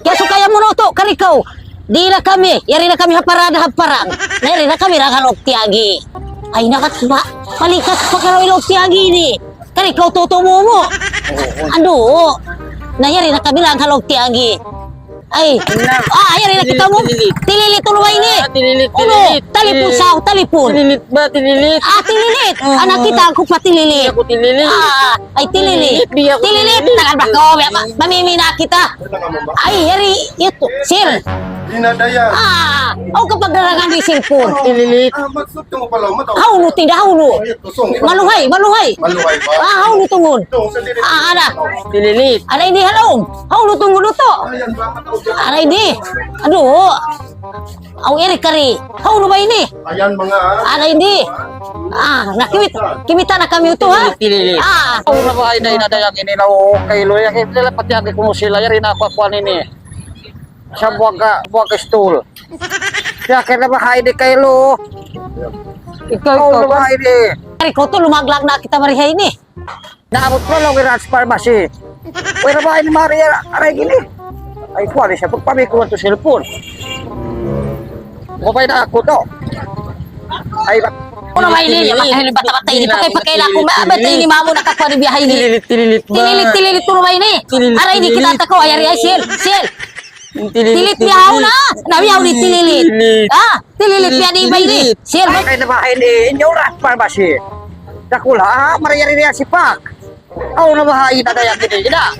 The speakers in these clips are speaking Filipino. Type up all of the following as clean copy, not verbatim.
Kaya sukaya mo no to, karikaw. Di na kami, yari na kami haparada-haparang. Nari na kami ragalog tiagi. Ay nakat ba, palikas pa karawilog tiagi ni. Karikaw tutumo mo. Ano, nayari na kami lang halog tiagi. Ay, yari na kita mo. Tililit tulumay ni. Tililit. Talipon sao, talipon. Tililit ba? Tililit. Tililit. Anak kita, ako pa tililit. Ako tililit. Ay, tililit. Tililit. Tagal ba ko? Mamimina kita. Ay, yari, ito, sir. Dinadaya. Kapag narangan di cellphone. Tililit. Magsud mo pala mo to. Hauno, tinda hauno. Tusong. Maluhay. Maluhay ba? Hauno tungod. Tung sa dili. Ana. Tililit. Ana hindi halong. Hauno tungod to. Ayan ba mataw dyan? Ana hindi. Aduh. Aw eri kari. Hauno ba ini? Ayan mga Ana hindi. Kimita na kami ito ha. Tililit. Ako na ba ay dayak ini na kay Loya kay sila pati ang kuno sila yari na ako kuan ini. Sa buwaga stool. Kaya kaya ba hay di kay Lo. Ikaw ba hay di. Kari ko to lumaglag na kita marihay ini. Naabot ko lang ang pharmacy. Pwede ba ini Maria aray gini? Ay kuan siya pagpamikuan to cellphone. Mabay na ako to. Ay ba Ano ba ini? Makahili bata-bata ini. Pakay-pakay ko. Bata ini mamo nakakwa ni biyahe ini. Tililit ba? Tililit tulo ba ini? Tililit, Aray di kita tililit. tako. Ayari ay sil. Tilit Tililit biyaw na. Nabiyaw ni tililit. Tililit biya di ba ini? Sil. Kaya na ba ini inyo rat pharmacy. Dakula Maria rin si Pak. Aw na ba hay dadayak gini gina.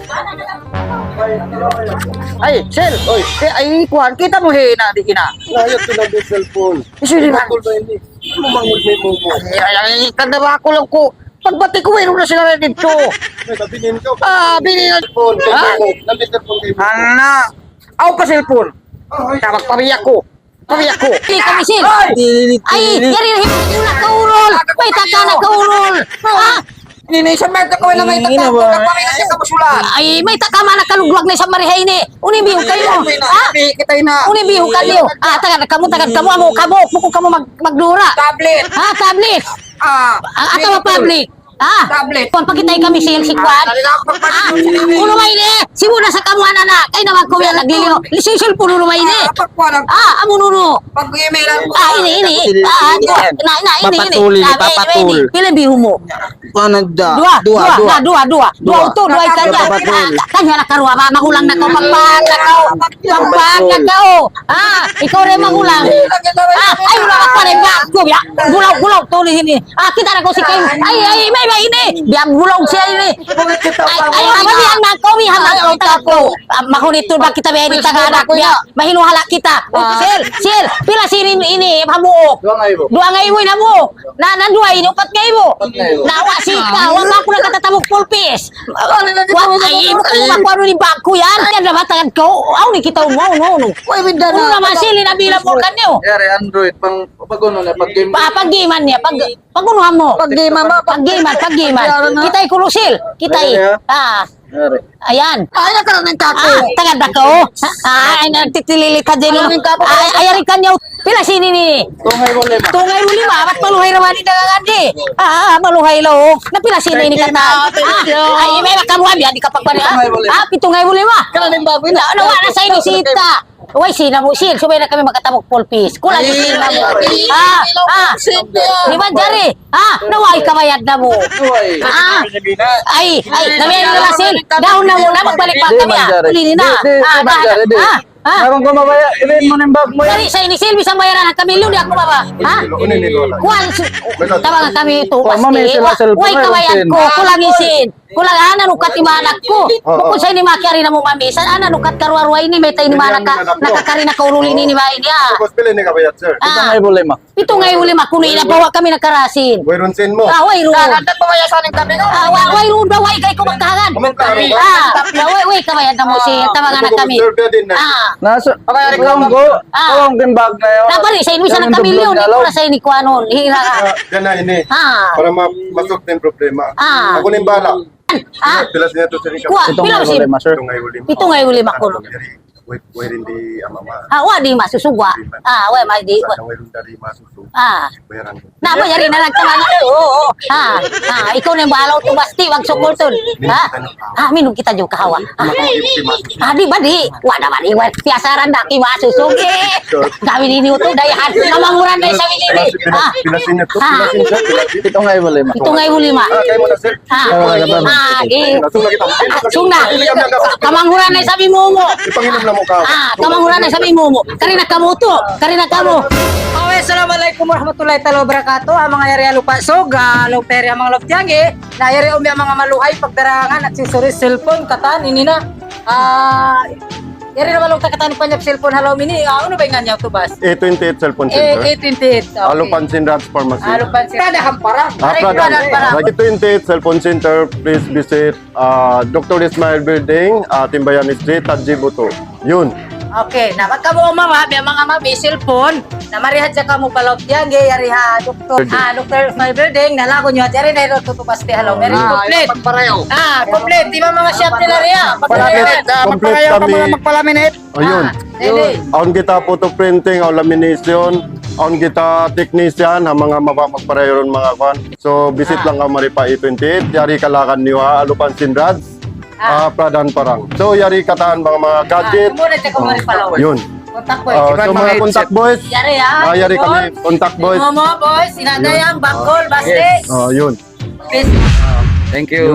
Ay, sel, oy, ay kuan kita mo hina di kina. layat ko na di cellphone. Isu di ba? Kul ba ini? Mumangod mo mo. Ay, kada ba ako lang ko. Pagbati ko mayroon na sila dito. May tabinin ka. Bili na. Phone. Ha? Nabit cellphone kay mo. Ana, aw pa cellphone. Tapos pabiyak ko. Pabiyak ko. Hindi kami sil. Tililit. Ay, yari na hipin na kaurol. May taka na kaurol. Ini sa merka ko na may tatang ko na pamilya sa kabusulan. Ay, may taka man nakalugwag na sa marihay ini. Unibiho kayo. Kita na. Unibiho kayo. Tagad kamu. Muko kamu magdura. Tablet. Tablet. Atau public. Tablet. Kung pakitay kami sa si Kwan. Ulumay ni. Simuna sa kamuan na. Kay naman ko yan nagliliho. Lisensyal po ulumay ni. Pagkuhan. Amununo. Pag-emailan ko. Ini. Papatuli, papatul. Pila biho mo? Dua uto, dua kanya. Kanya na karuha ba? Magulang na ko. Pagpag na ko. Ikaw rin magulang. Ay, wala ka rin ba? Gulaw, tuloy ini. Kita na ko si kayo. Ay, may ini. Biang gulaw siya ini. Ay, biang nagkomi. Halang ko. Makunito ba kita ba ini taganak? Mahinuhala kita. Sil, pila sinin ini. Hamuok. Dua ngayon mo na mo. Nanduay, upat ngayon mo. Nawa sika, wala ko nakatatawag pulpis. Ay, mo ko makuha ni bangko yan. Yan na batangan ko. Aw, ni kita mo. Uy, binda Ano naman sili na bilang mo kanyo? Yari Android pag-ano na pag-game. Pag-giman niya. Pag-unuhan mo. Pag-giman. Kita ikulusil. Kita Ayan. Ay, nakaroon ng kako. Tagad ako. Nagtitililit ka dyan. Ayarin ka niyo. Pila sini ni. Tungay mo lima. Ba't maluhay naman ni nagagandi? Maluhay lo. Napila sini ni kata. Ay, may makamuha biya. Di ka pagpani. Pitungay mo lima. Kalaning baboy na. Nawa na sa inisita. Uy, sina mo, Sil. Sumay na kami magkatamok pulpis. Kulang yung sina mo. Di ba, Jari? Naway kamayad na mo. Ay, namiyan nila, Sil. Dahon na muna, magbalik pa kami. Ulinin na. Meron ko mabaya. Ilin mo ng bag mo yan. Dari sa inisil, bisang bayaran ang kamilyo, di ako baba. Kuwan, tabangan kami ito. Uy, kawayan ko, kulang isin. Kulang nukat ni manak ko. Kung sa'yo ni makiari na mo mami, saan nukat karuarway ni, may tayo ni manak ka, nakakari na kaululi ni ba niya. Tapos pili ni kabayat, sir. Ito nga ibulay ma. Ito nga yung lima, kuno inabawa kami nakarasin. Wayron sin mo. Wayron. Kaganda pa maya sa aning kami. Wayron ba, way kay kumagkahagan. Way kawayan na mo si tabangan na kami. Nasa, kawang ko. Kawang din bag na yun. Napari, sa inwisa ng kamilyo, hindi ko na sa ini kuanon. Hira ka. Yan na ini. Para masok na yung problema. Ako na yung bala. Pilas niya to sa Kuha, ikaw. pilaw si. Sir. Ito nga yung ulim. Ito nga yung lima ko. Pwede di mama. Wa di masusugwa. Wa ma di. Pwede dari masusu. Bayaran. Na mo yari na nagtaman. Oo. Ikaw na yung balaw to basti wag sukol ton. Minum kita jo kahawa. Di ba di? Wa na ba di wa piasaran daki masusug gawin ini uto dayahan namanguran na sa winini. Pilasin ito. Pilasin siya. Pilasin. Ito nga yung lima. Ito nga yung lima. Kayo mo na sir. Nasong na kita. Sungna. Kamanguran na sabi mo mo. Ipanginom na mo ka. Kamanguran na sabi mo mo. Karina kamo to. Karina kamo. Okay, assalamualaikum warahmatullahi wabarakatuh. Ang mga yari lupa sog, loperi ang mga loptiyangi, na yari ang mga maluhay, pagdarangan, aksesoris, cellphone, katan, ini na. Yari naman lang takatan pa niya cellphone, halaw mini. Ano ba yung ganyan to, Bas? A28 cellphone center. 828. Alupansin Rats Pharmacy. Alupansin. Prada Hampara. Prada. A28 cellphone center, please visit Dr. Ismail Building, Timbayan Street, Tajibuto. Yun. Okay, na magkamo mama, may mga mami cellphone, na marihat sa kamo palot yan, yari ha, doktor, Dr. Ismail Building, nalago nyo, at yari na ito tutupaste, halaw, meron complete. Pagparayaw. Complete, di ba mga shop nila riya? Complete kami. Magpalaminate. Ayun. Aon kita photo printing, aon lamination, aon kita technician, ang mga magparayon mga kwan. So, visit lang ka Maripa A28, yari kalakan niyo ha, Alupansin Rads. Pradan Parang. So, yari kataan mga gadget. Muna siya kumari palaw. Yun. Contact boys. So, mga contact boys. Yari ha. Yari kami, contact boys. Momo boys, sinadayang, bangkol, baste. Yun. Peace. Thank you.